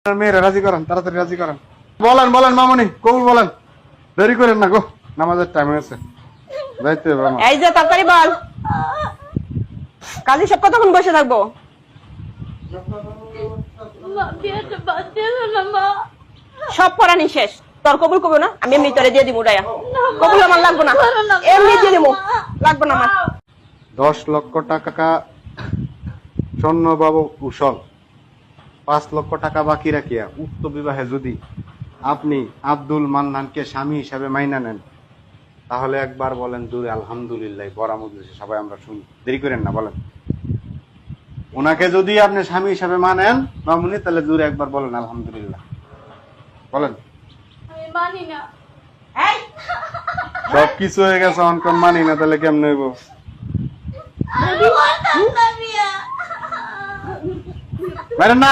মেয়েরা রাজি করেন, তাড়াতাড়ি রাজি করেন। বলেন বলেন মামুনি, কবুল বলেন, দেরি করেন না গো, নামাজের টাইম হয়েছে, যাইতে হবে আমার। এই যে তাড়াতাড়ি বল, কাজী সব কতক্ষণ বসে থাকবো? সব পড়ানি শেষ, তোর কবুল করবো না, আমি এমনি তোরে দিয়ে দিব উড়াইয়া। কবুল আমার লাগবো না, এমনি দিয়ে দিব, লাগবো না আমার। 10 লক্ষ টাকা স্বর্ণবাবু কুশল, 5 লক্ষ টাকা বাকি রাখিয়া উক্ত বিবাহে যদি আপনি আব্দুল মান্নানকে স্বামী হিসাবে মাইনা নেন, তাহলে একবার বলেন জোরে আলহামদুলিল্লাহ। বড় মজলিসে সবাই আমরা শুনি, দেরি করেন না, বলেন। ওনাকে যদি আপনি স্বামী হিসাবে মানেন মামুনি, তাহলে জোরে একবার বলেন আলহামদুলিল্লাহ, বলেন। আমি মানি না। সব কিছু হয়ে গেছে, অনকম মানি না, তাহলে কেমন হইব? আমি করতাম না বিয়া। বাইরেন না।